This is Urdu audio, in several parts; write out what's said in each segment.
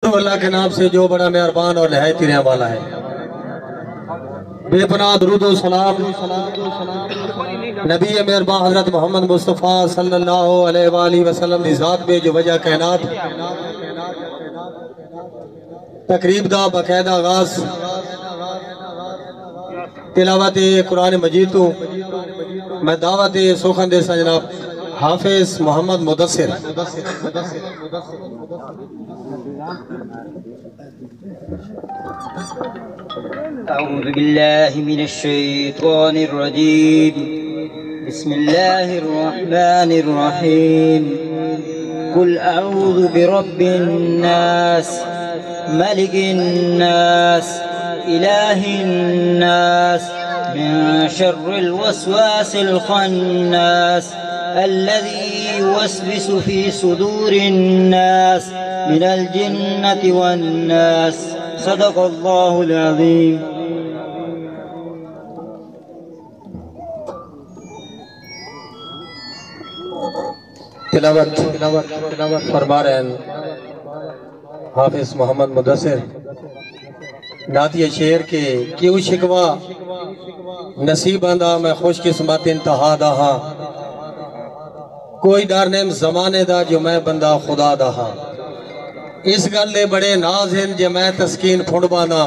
اللہ کے نام سے جو بڑا مہربان اور نہایت رحم والا ہے، بے پناہ درود و سلام نبی مہربان حضرت محمد مصطفیٰ صلی اللہ علیہ وآلہ وسلم دی ذات میں جو وجہ کائنات تقریب دا باقاعدہ آغاز تلاوت قرآن مجید تو میں دعوت سخن دے جناب حافظ محمد مدثر أعوذ بالله من الشيطان الرجيم بسم الله الرحمن الرحيم قل أعوذ برب الناس ملك الناس إله الناس من شر الوسواس الخناس الذي يوسوس في صدور الناس من الجنة والناس صدق الله العظيم. تلاوت فرما رہے ہیں حافظ محمد مدثر نعتیہ شعر کے کیوں شکوا نصیب آندہ میں خوش قسمت انتہا دا ہاں کوئی ڈر نیم زمانے دا جو میں بندہ خدا دا ہاں اس گلے بڑے ناز ہیں جو میں تسکین پھنڈ بانا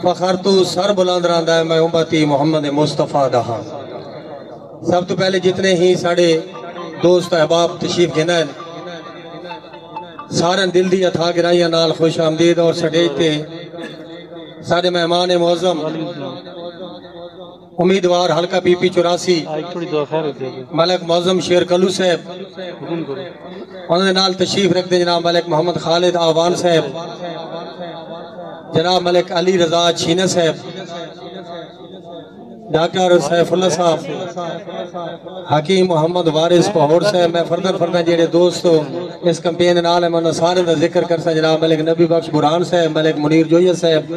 فخر تو سر بلند راندہ ہے میں امتی محمد مصطفیٰ دا ہاں. سب تو پہلے جتنے ہی ساڑے دوست احباب تشریف گنائن سارے دل دی اتھا گرائیاں نال خوش آمدید اور سٹیج تے سارے مہمان معظم امیدوار حلقہ پی پی 84 ملک معظم شیر کلو صاحب انہوں نے نال تشریف رکھتے جناب ملک محمد خالد آوان صاحب جناب ملک علی رضا چھینہ صاحب ڈاکٹر سیف اللہ صاحب حکیم محمد وارث پہوڑ صاحب میں فردن جیڑے دوستو اس کمپین نال میں سارے دا ذکر کرسا جناب ملک نبی بخش برہان صاحب ملک منیر جویہ صاحب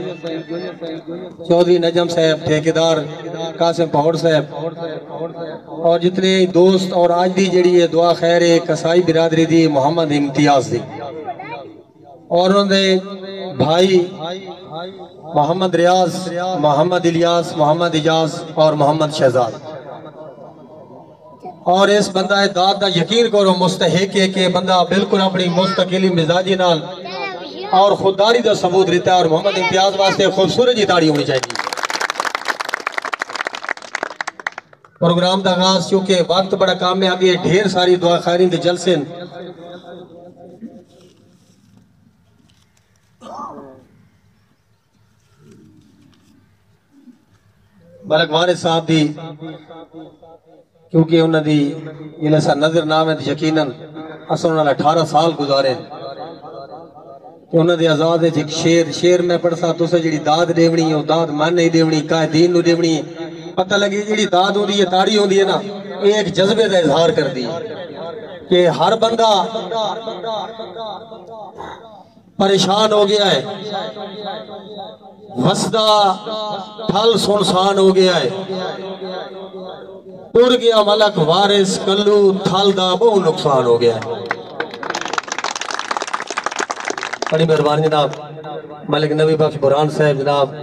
چودھری نجم صاحب ٹھیکیدار قاسم پہوڑ صاحب اور جتنے دوست اور آج دی جڑی ہے دعا خیر کسائی برادری دی محمد امتیاز دی اور انہوں نے بھائی محمد ریاض محمد الیاس محمد اجاز اور محمد شہزاد اور اس بندہ داد دا یقین کرو مستحق ہے کہ بندہ بالکل اپنی مستقلی مزاجی نال اور خودداری دا ثبوت رہتا ہے اور محمد امتیاز واسطے خوبصورت جی تاڑی ہونی چاہیے. پروگرام دا آغاز چونکہ وقت بڑا کام میں آگے ڈھیر ساری دعا خیرین دے جلسے ملک وارث صاحب دی کیونکہ انہوں دی یہ لسا نظر نام ہے یقیناً اصل انہوں نے 18 سال گزارے کہ انہوں نے آزاد ہے ایک شیر میں پڑھسا تو سے جڑی داد دیونی ہے داد من نہیں دیونی کائے دین نو دیونی ہے پتہ لگی جڑی داد ہوں دی ہے تاڑی ہوں دی ہے نا ایک جذبے دا اظہار کر دی کہ ہر بندہ پریشان ہو گیا ہے وسدہ تھل سنسان ہو گیا ہے ٹر گیا ملک وارث کلو تھل دا بہت نقصان ہو گیا ہے. بڑی مہربانی جناب ملک نبی بخش برہان صاحب جناب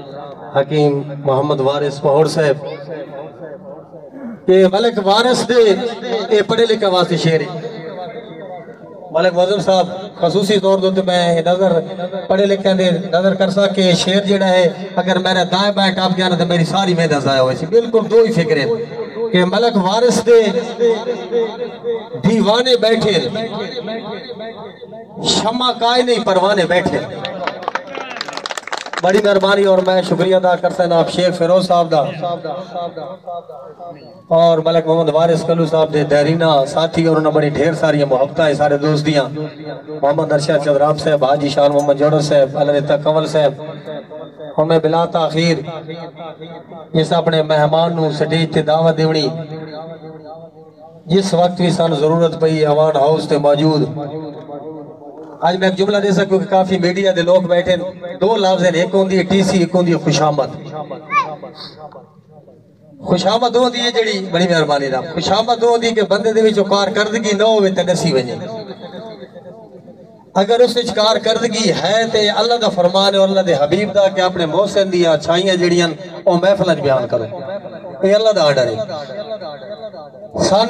حکیم محمد وارث پہوڑ صاحب کہ ملک وارث دے اے پڑھے لکھے واسطے شیری ملک معظم صاحب خصوصی طور دوتے میں نظر پڑھے لکھے دے نظر کرسا کہ شیر جڑا ہے اگر میرے دائیں بائیں ٹاپ گیا نا تو میری ساری محنت ضائع ہوئی سی. بالکل دو ہی فکریں کہ ملک وارث دے دیوانے بیٹھے شمع کائے نہیں پروانے بیٹھے. بڑی مہربانی اور میں شکریہ ادا کرتا ہوں آپ شیخ فیروز صاحب دا اور ملک محمد وارث کلو صاحب دے دیرینہ ساتھی اور انہوں بڑی ڈھیر ساری محبتہ ہیں سارے دوست دیاں محمد ارشاد چودراب صاحب حاجی شان محمد جوڑر صاحب علامہ کمل صاحب اور میں بلا تاخیر جس اپنے مہمان نو سٹیج تے دعوت دیونی جس وقت بھی سان ضرورت پئی اوان ہاؤس تے موجود. آج میں ایک جملہ دے سکوں کہ کافی میڈیا دے لوگ بیٹھے دو لفظ ہیں ایک ہوندی ہے ٹی سی ایک ہوندی ہے خوشامد. خوشامد ہوندی ہے جڑی بڑی مہربانی دا خوشامد ہوندی کہ بندے دے وچوں کارکردگی نہ ہوے تے دسی وجے اگر اس وچ کارکردگی ہے تے اللہ دا فرمان ہے اور اللہ دے حبیب دا کہ اپنے محسن دی اچھائیاں جڑیاں او محفل وچ بیان کرو، یہ اللہ دا آرڈر ہے۔ سن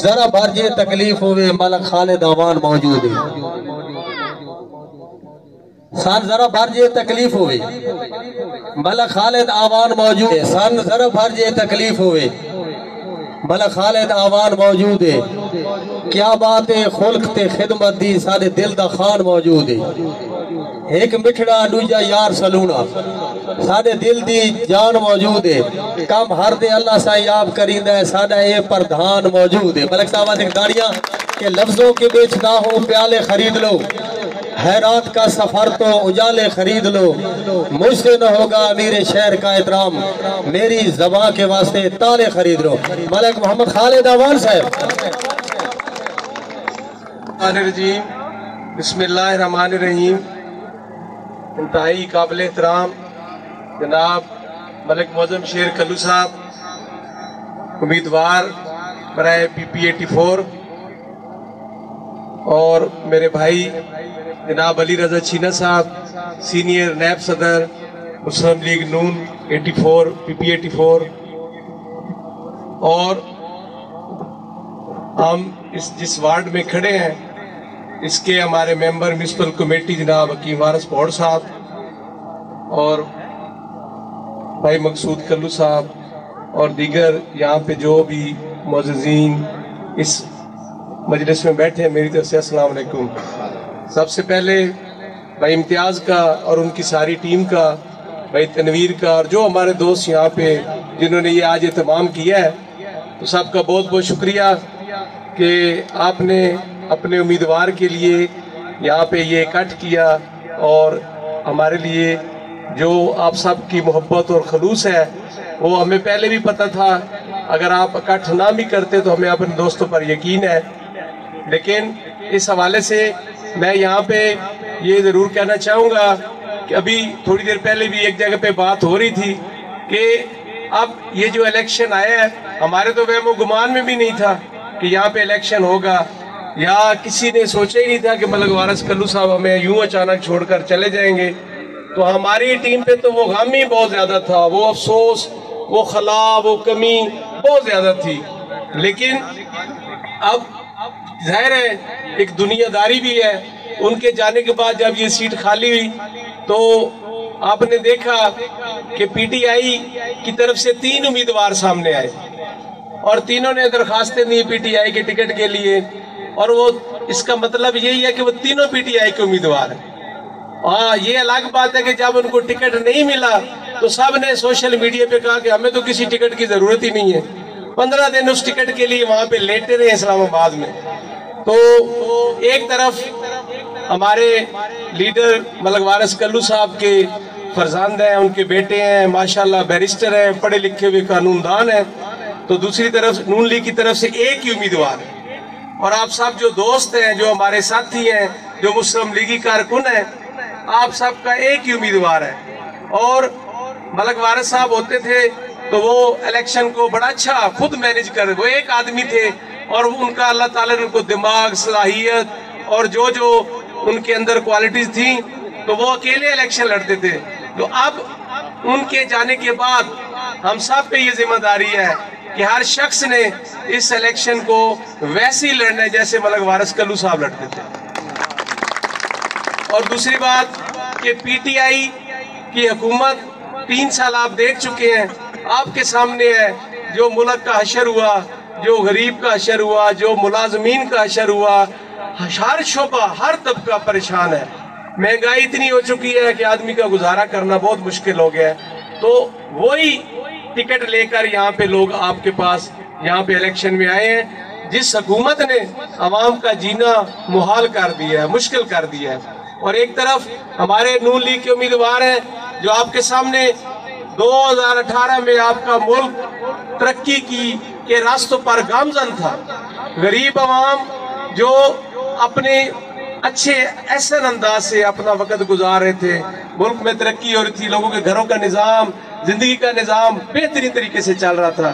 ذرا بھر جے تکلیف ہوئے ملک خالد آوان موجود ہے، سن ذرا بھر جے تکلیف ہوئے ملک خالد آوان موجود ہے، سن ذرا بھر جے تکلیف ہوئے ملک خالد آوان موجود ہے۔ کیا بات ہے خلق تے خدمت دی سارے دل دا خان موجود ہے، ایک مٹھڑا دوجا یار سلونا سارے دل دی جان موجود ہے، کم ہر دے اللہ سایاب کریندہ ہے سادہ اے پردھان موجود ہے۔ ملک صاحبہ دیکھ داڑیاں کہ لفظوں کے بیچنا ہو پیالے خرید لو، حیرات کا سفر تو اجالے خرید لو، مجھ سے نہ ہوگا امیر شہر کا احترام، میری زبان کے واسطے تالے خرید لو۔ ملک محمد خالد آوان صاحب۔ الرجیم بسم اللہ الرحمن الرحیم۔ انتہائی قابل احترام جناب ملک معظم شیر کلو صاحب، امیدوار برائے PP84، اور میرے بھائی جناب علی رضا چینہ صاحب، سینئر نیب صدر مسلم لیگ نون 84 PP84، اور ہم جس وارڈ میں کھڑے ہیں اس کے ہمارے ممبر میونسپل کمیٹی جناب حکیم وارث پہوڑ صاحب اور بھائی مقصود کلو صاحب اور دیگر یہاں پہ جو بھی معززین اس مجلس میں بیٹھے ہیں، میری طرف سے السلام علیکم۔ سب سے پہلے بھائی امتیاز کا اور ان کی ساری ٹیم کا، بھائی تنویر کا، اور جو ہمارے دوست یہاں پہ جنہوں نے یہ آج اہتمام کیا ہے، تو سب کا بہت بہت شکریہ کہ آپ نے اپنے امیدوار کے لیے یہاں پہ یہ اکٹھ کیا، اور ہمارے لیے جو آپ سب کی محبت اور خلوص ہے وہ ہمیں پہلے بھی پتہ تھا، اگر آپ اکٹھ نہ بھی کرتے تو ہمیں اپنے دوستوں پر یقین ہے۔ لیکن اس حوالے سے میں یہاں پہ یہ ضرور کہنا چاہوں گا کہ ابھی تھوڑی دیر پہلے بھی ایک جگہ پہ بات ہو رہی تھی کہ اب یہ جو الیکشن آیا ہے، ہمارے تو وہم و گمان میں بھی نہیں تھا کہ یہاں پہ الیکشن ہوگا، یا کسی نے سوچا ہی نہیں تھا کہ ملک وارث کلو صاحب ہمیں یوں اچانک چھوڑ کر چلے جائیں گے۔ تو ہماری ٹیم پہ تو وہ غم ہی بہت زیادہ تھا، وہ افسوس، وہ خلا، وہ کمی بہت زیادہ تھی۔ لیکن اب ظاہر ہے ایک دنیا داری بھی ہے، ان کے جانے کے بعد جب یہ سیٹ خالی ہوئی تو آپ نے دیکھا کہ PTI کی طرف سے 3 امیدوار سامنے آئے، اور تینوں نے درخواستیں دی PTI کے ٹکٹ کے لیے، اور وہ اس کا مطلب یہی ہے کہ وہ تینوں PTI کے امیدوار ہیں۔ ہاں، یہ الگ بات ہے کہ جب ان کو ٹکٹ نہیں ملا تو سب نے سوشل میڈیا پہ کہا کہ ہمیں تو کسی ٹکٹ کی ضرورت ہی نہیں ہے، 15 دن اس ٹکٹ کے لیے وہاں پہ لیٹے رہے اسلام آباد میں۔ تو ایک طرف ہمارے لیڈر ملک وارث کلو صاحب کے فرزند ہیں، ان کے بیٹے ہیں، ماشاءاللہ بیرسٹر ہیں، پڑھے لکھے ہوئے قانون دان ہیں، تو دوسری طرف نون لیگ کی طرف سے ایک ہی امیدوار ہے، اور آپ سب جو دوست ہیں، جو ہمارے ساتھی ہیں، جو مسلم لیگی کارکن ہیں، آپ سب کا ایک ہی امیدوار ہے۔ اور ملک وارث صاحب ہوتے تھے تو وہ الیکشن کو بڑا اچھا خود مینج کر، وہ ایک آدمی تھے، اور ان کا اللہ تعالیٰ نے ان کو دماغ، صلاحیت اور جو ان کے اندر کوالٹیز تھیں، تو وہ اکیلے الیکشن لڑتے تھے۔ تو اب ان کے جانے کے بعد ہم سب پہ یہ ذمہ داری ہے کہ ہر شخص نے اس الیکشن کو ویسے ہی لڑنا ہے جیسے ملک وارث کلو صاحب لڑتے تھے۔ اور دوسری بات کہ PTI کی حکومت 3 سال آپ دیکھ چکے ہیں، آپ کے سامنے ہے جو ملک کا حشر ہوا، جو غریب کا حشر ہوا، جو ملازمین کا حشر ہوا، ہر شعبہ، ہر طبقہ پریشان ہے۔ مہنگائی اتنی ہو چکی ہے کہ آدمی کا گزارا کرنا بہت مشکل ہو گیا ہے۔ تو وہی ٹکٹ لے کر یہاں پہ لوگ آپ کے پاس یہاں پہ الیکشن میں آئے ہیں، جس حکومت نے عوام کا جینا محال کر دیا ہے، مشکل کر دیا ہے۔ اور ایک طرف ہمارے نون لیگ کے امیدوار ہیں جو آپ کے سامنے 2018 میں آپ کا ملک ترقی کے راستوں پر گامزن تھا، غریب عوام جو اپنے اچھے احسن انداز سے اپنا وقت گزار رہے تھے، ملک میں ترقی ہو رہی تھی، لوگوں کے گھروں کا نظام، زندگی کا نظام بہترین طریقے سے چل رہا تھا۔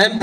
MP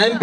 MP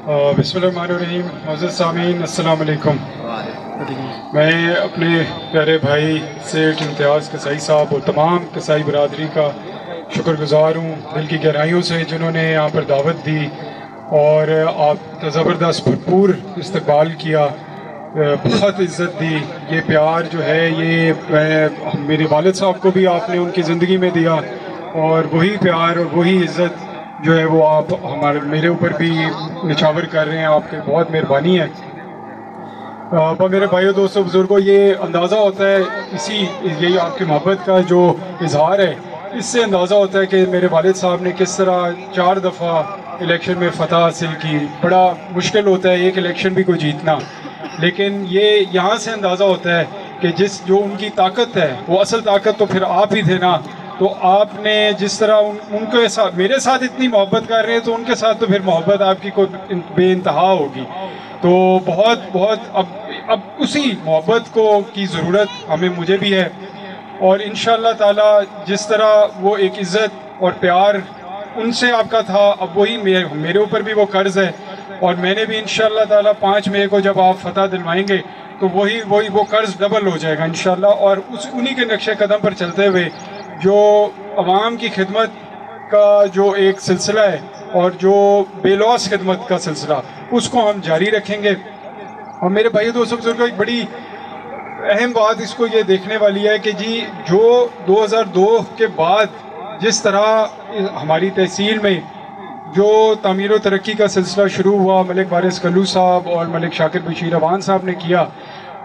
بسم اللہ الرحمن الرحیم. معزز سامعین السلام علیکم. میں اپنے پیارے بھائی سیٹھ امتیاز کسائی صاحب اور تمام کسائی برادری کا شکر گزار ہوں دل کی گہرائیوں سے، جنہوں نے یہاں پر دعوت دی اور آپ کا زبردست بھرپور استقبال کیا، بہت عزت دی. یہ پیار جو ہے یہ میرے والد صاحب کو بھی آپ نے ان کی زندگی میں دیا، اور وہی پیار اور وہی عزت جو ہے وہ آپ میرے اوپر بھی نچھاور کر رہے ہیں. آپ کی بہت مہربانی ہے. میرے بھائیوں دوستوں بزرگوں، یہ اندازہ ہوتا ہے یہی آپ کی محبت کا جو اظہار ہے، اس سے اندازہ ہوتا ہے کہ میرے والد صاحب نے کس طرح 4 دفعہ الیکشن میں فتح حاصل کی. بڑا مشکل ہوتا ہے ایک الیکشن بھی کوئی جیتنا، لیکن یہ یہاں سے اندازہ ہوتا ہے کہ جو ان کی طاقت ہے، وہ اصل طاقت تو پھر آپ ہی تھے نا. تو آپ نے جس طرح ان کے ساتھ میرے ساتھ اتنی محبت کر رہے ہیں، تو ان کے ساتھ تو پھر محبت آپ کی کوئی بے انتہا ہوگی. تو بہت اب اسی محبت کی ضرورت مجھے بھی ہے، اور انشاءاللہ تعالی جس طرح وہ ایک عزت اور پیار ان سے آپ کا تھا، اب وہی میرے اوپر بھی وہ قرض ہے. اور میں نے بھی انشاءاللہ تعالی 5 مئی کو جب آپ فتح دلوائیں گے تو وہی وہ قرض ڈبل ہو جائے گا انشاءاللہ. اور انہی کے نقش قدم پر چلتے ہوئے جو عوام کی خدمت کا جو ایک سلسلہ ہے اور جو بے لوث خدمت کا سلسلہ، اس کو ہم جاری رکھیں گے. اور میرے بھائی دوستوں بزرگوں، ایک بڑی اہم بات اس کو یہ دیکھنے والی ہے کہ جی جو 2002 کے بعد جس طرح ہماری تحصیل میں جو تعمیر و ترقی کا سلسلہ شروع ہوا، ملک وارث کلو صاحب اور ملک شاکر بشیر اوان صاحب نے کیا،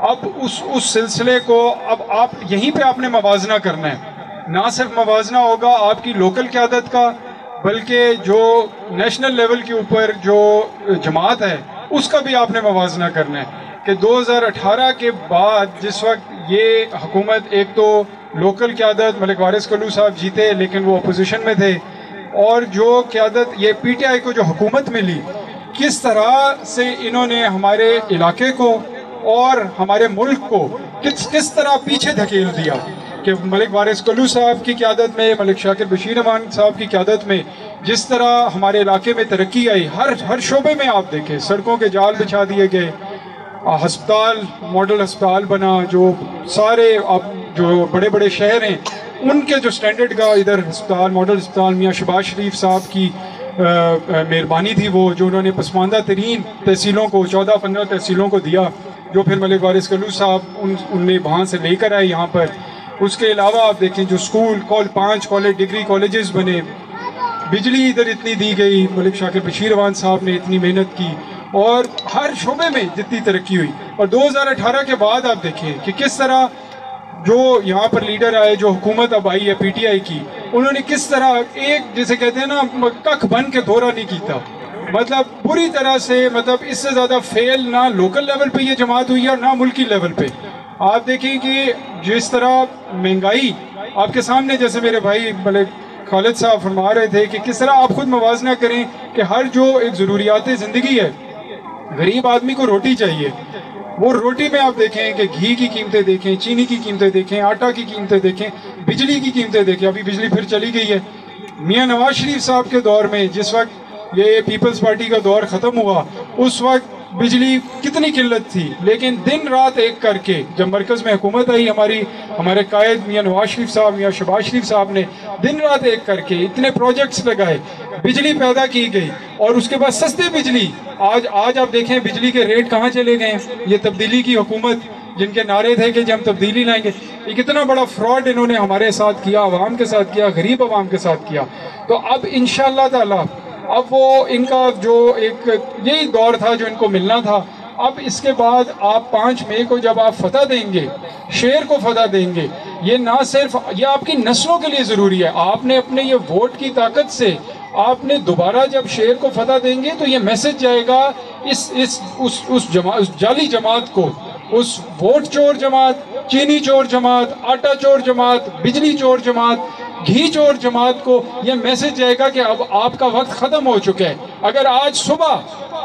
اب اس سلسلے کو اب آپ یہیں پہ آپ نے موازنہ کرنا ہے. نہ صرف موازنہ ہوگا آپ کی لوکل قیادت کا، بلکہ جو نیشنل لیول کے اوپر جو جماعت ہے اس کا بھی آپ نے موازنہ کرنا ہے کہ 2018 کے بعد جس وقت یہ حکومت، ایک تو لوکل قیادت ملک وارث کلو صاحب جیتے لیکن وہ اپوزیشن میں تھے، اور جو قیادت یہ پی ٹی آئی کو جو حکومت ملی، کس طرح سے انہوں نے ہمارے علاقے کو اور ہمارے ملک کو کس طرح پیچھے دھکیل دیا. کہ ملک وارث کلو صاحب کی قیادت میں، ملک شاکر بشیر اوان صاحب کی قیادت میں جس طرح ہمارے علاقے میں ترقی آئی، ہر شعبے میں آپ دیکھیں، سڑکوں کے جال بچھا دیے گئے، ہسپتال ماڈل ہسپتال بنا، جو سارے جو بڑے بڑے شہر ہیں ان کے جو سٹینڈرڈ کا ادھر ہسپتال ماڈل ہسپتال میاں شہباز شریف صاحب کی مہربانی تھی، وہ جو انہوں نے پسماندہ ترین تحصیلوں کو 14-15 تحصیلوں کو دیا، جو پھر ملک وارث کلو صاحب ان نے وہاں سے لے کر آئے یہاں پر. اس کے علاوہ آپ دیکھیں جو اسکول 5 کالج ڈگری کالجز بنے، بجلی ادھر اتنی دی گئی، ملک شاکر بشیر اوان صاحب نے اتنی محنت کی، اور ہر شعبے میں جتنی ترقی ہوئی. اور 2018 کے بعد آپ دیکھیں کہ کس طرح جو یہاں پر لیڈر آئے، جو حکومت اب آئی ہے پی ٹی آئی کی، انہوں نے کس طرح ایک جیسے کہتے ہیں نا ککھ بن کے دورہ نہیں کیتا، مطلب پوری طرح سے، مطلب اس سے زیادہ فیل نہ لوکل لیول پہ یہ جماعت ہوئی ہے اور نہ ملکی لیول پہ. آپ دیکھیں کہ جس طرح مہنگائی آپ کے سامنے، جیسے میرے بھائی ملک خالد صاحب فرما رہے تھے کہ کس طرح آپ خود موازنہ کریں کہ ہر جو ایک ضروریات زندگی ہے، غریب آدمی کو روٹی چاہیے، وہ روٹی میں آپ دیکھیں کہ گھی کی قیمتیں دیکھیں، چینی کی قیمتیں دیکھیں، آٹا کی قیمتیں دیکھیں، بجلی کی قیمتیں دیکھیں. ابھی بجلی پھر چلی گئی ہے. میاں نواز شریف صاحب کے دور میں جس وقت یہ پیپلز پارٹی کا دور ختم ہوا، اس وقت بجلی کتنی قلت تھی، لیکن دن رات ایک کر کے جب مرکز میں حکومت آئی ہمارے قائد میاں نواز شریف صاحب، میاں شہباز شریف صاحب نے دن رات ایک کر کے اتنے پروجیکٹس لگائے، بجلی پیدا کی گئی، اور اس کے بعد سستی بجلی. آج آپ دیکھیں بجلی کے ریٹ کہاں چلے گئے ہیں. یہ تبدیلی کی حکومت جن کے نعرے تھے کہ ہم تبدیلی لائیں گے، یہ کتنا بڑا فراڈ انہوں نے ہمارے ساتھ کیا، عوام کے ساتھ کیا، غریب عوام کے ساتھ کیا. تو اب انشاءاللہ تعالی اب وہ ان کا جو ایک یہی دور تھا جو ان کو ملنا تھا. اب اس کے بعد آپ 5 مئی کو جب آپ فتح دیں گے، شہر کو فتح دیں گے، یہ نہ صرف یہ آپ کی نسلوں کے لیے ضروری ہے. آپ نے اپنے یہ ووٹ کی طاقت سے آپ نے دوبارہ جب شہر کو فتح دیں گے تو یہ میسج جائے گا اس جعلی جماعت کو، اس ووٹ چور جماعت، چینی چور جماعت، آٹا چور جماعت، بجلی چور جماعت، گھی چور جماعت کو یہ میسج جائے گا کہ اب آپ کا وقت ختم ہو چکا ہے. اگر آج صبح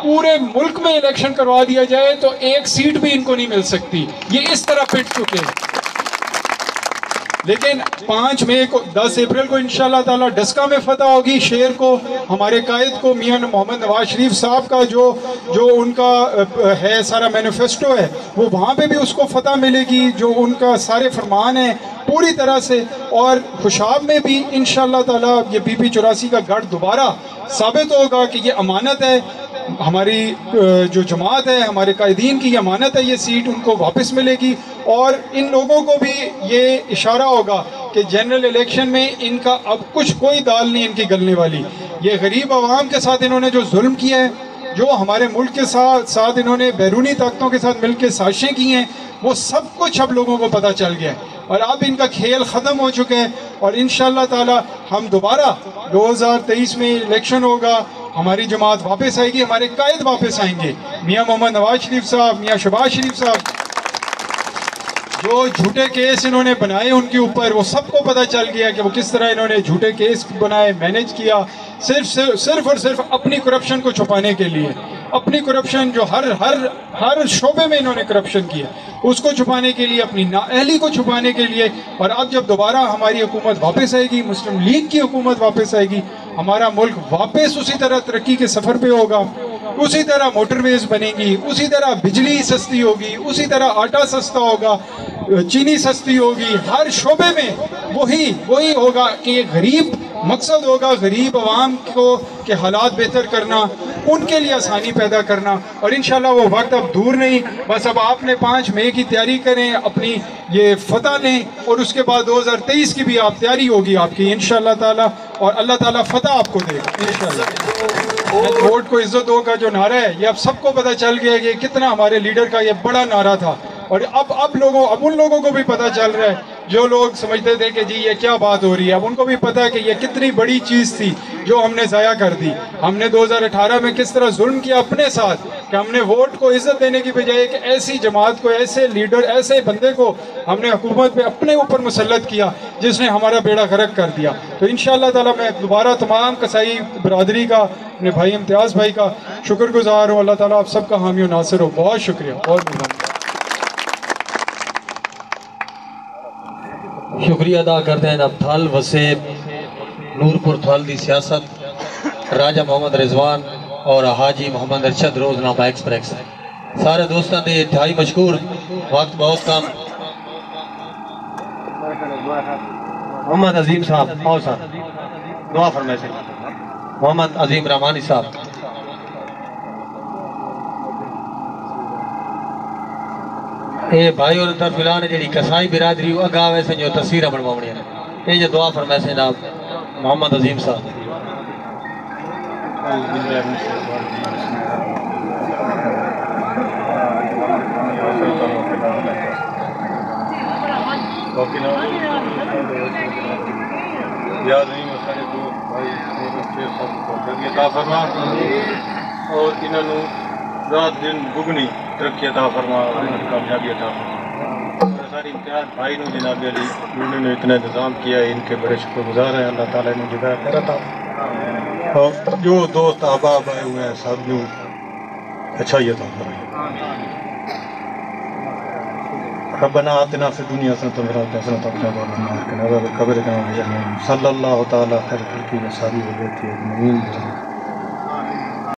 پورے ملک میں الیکشن کروا دیا جائے تو 1 سیٹ بھی ان کو نہیں مل سکتی. یہ اس طرح پٹ چکے ہیں. لیکن 5 مئی کو 10 اپریل کو انشاءاللہ تعالی ڈسکا میں فتح ہوگی. شیر کو ہمارے قائد کو میاں محمد نواز شریف صاحب کا جو ان کا ہے سارا مینیفیسٹو ہے وہ وہاں پہ بھی اس کو فتح ملے گی, جو ان کا سارے فرمان ہیں پوری طرح سے. اور خوشاب میں بھی انشاءاللہ تعالی یہ پی پی 84 کا گڑھ دوبارہ ثابت ہوگا کہ یہ امانت ہے ہماری جو جماعت ہے, ہمارے قائدین کی یہ امانت ہے, یہ سیٹ ان کو واپس ملے گی. اور ان لوگوں کو بھی یہ اشارہ ہوگا کہ جنرل الیکشن میں ان کا اب کوئی دال نہیں ان کی گلنے والی. یہ غریب عوام کے ساتھ انہوں نے جو ظلم کیا ہے, جو ہمارے ملک کے ساتھ انہوں نے بیرونی طاقتوں کے ساتھ مل کے سازشیں کی ہیں, وہ سب کچھ اب لوگوں کو پتہ چل گیا ہے اور اب ان کا کھیل ختم ہو چکے ہیں. اور انشاءاللہ تعالی ہم دوبارہ 2023 میں الیکشن ہوگا, ہماری جماعت واپس آئے گی, ہمارے قائد واپس آئیں گے, میاں محمد نواز شریف صاحب, میاں شہباز شریف صاحب. جو جھوٹے کیس انہوں نے بنائے ان کے اوپر, وہ سب کو پتہ چل گیا کہ وہ کس طرح انہوں نے جھوٹے کیس بنائے, مینیج کیا, صرف اور صرف اپنی کرپشن کو چھپانے کے لیے. اپنی کرپشن جو ہر شعبے میں انہوں نے کرپشن کیا, اس کو چھپانے کے لیے, اپنی نااہلی کو چھپانے کے لیے. اور اب جب دوبارہ ہماری حکومت واپس آئے گی, مسلم لیگ کی حکومت واپس آئے گی, ہمارا ملک واپس اسی طرح ترقی کے سفر پہ ہوگا, اسی طرح موٹر ویز بنیں گی, اسی طرح بجلی سستی ہوگی, اسی طرح آٹا سستا ہوگا, چینی سستی ہوگی. ہر شعبے میں وہی ہوگا کہ یہ غریب مقصد ہوگا, غریب عوام کو کے حالات بہتر کرنا, ان کے لیے آسانی پیدا کرنا. اور انشاءاللہ وہ وقت اب دور نہیں, بس اب آپ نے 5 مئی کی تیاری کریں, اپنی یہ فتح لیں, اور اس کے بعد 2023 کی بھی آپ تیاری ہوگی آپ کی انشاءاللہ تعالی, اور اللہ تعالیٰ فتح آپ کو دے انشاءاللہ. ووٹ کو عزت دو کا جو نعرہ ہے, یہ اب سب کو پتہ چل گیا کہ کتنا ہمارے لیڈر کا یہ بڑا نعرہ تھا. اور اب ان لوگوں کو بھی پتہ چل رہا ہے جو لوگ سمجھتے تھے کہ جی یہ کیا بات ہو رہی ہے, اب ان کو بھی پتہ ہے کہ یہ کتنی بڑی چیز تھی جو ہم نے ضائع کر دی. ہم نے 2018 میں کس طرح ظلم کیا اپنے ساتھ, کہ ہم نے ووٹ کو عزت دینے کی بجائے ایک ایسی جماعت کو, ایسے لیڈر, ایسے بندے کو ہم نے حکومت پہ اپنے اوپر مسلط کیا جس نے ہمارا بیڑا غرق کر دیا. تو انشاءاللہ تعالی میں دوبارہ تمام قصائی برادری کا, اپنے بھائی امتیاز بھائی کا شکر گزار ہوں. اللہ تعالیٰ آپ سب کا حامی و ناصر ہو. بہت شکریہ, بہت مہربانی. شکریہ ادا کرتے ہیں جناب تھل وسیب نورپور تھل دی سیاست, راجہ محمد رضوان اور حاجی محمد ارشد روزنامہ ایکسپریس. سارے دوستان دے انتہائی مشکور, وقت بہت کم. محمد عظیم صاحب آؤ صاحب دعا فرمائے سے. محمد عظیم رحمانی صاحب. اے بھائی اور طرف اعلان ہے جڑی کسائی برادری اگا ویسے جو تصویریں بنواونی ہیں, یہ جو دعا فرمائے سے جناب محمد عظیم صاحب. یاد نہیں مسئلے دو بھائی عطا فرما, اور انہوں رات دن دگنی ترقی عطا فرما, کامیابی عطا فرما. ساری امتیاز بھائی نے جناب علی انہوں نے اتنا انتظام کیا ہے, ان کے بڑے شکر گزار ہیں. اللہ تعالیٰ نے جگہ کرتا, اور جو دوست احباب آئے ہوئے ہیں سب جو اچھائی عطا فرمائے. ربنا آتنا فی الدنیا حسنۃ و فی الآخرۃ حسنۃ وقنا عذاب النار. صلی اللہ تعالی خیر خلقہ و صحبہ اجمعین.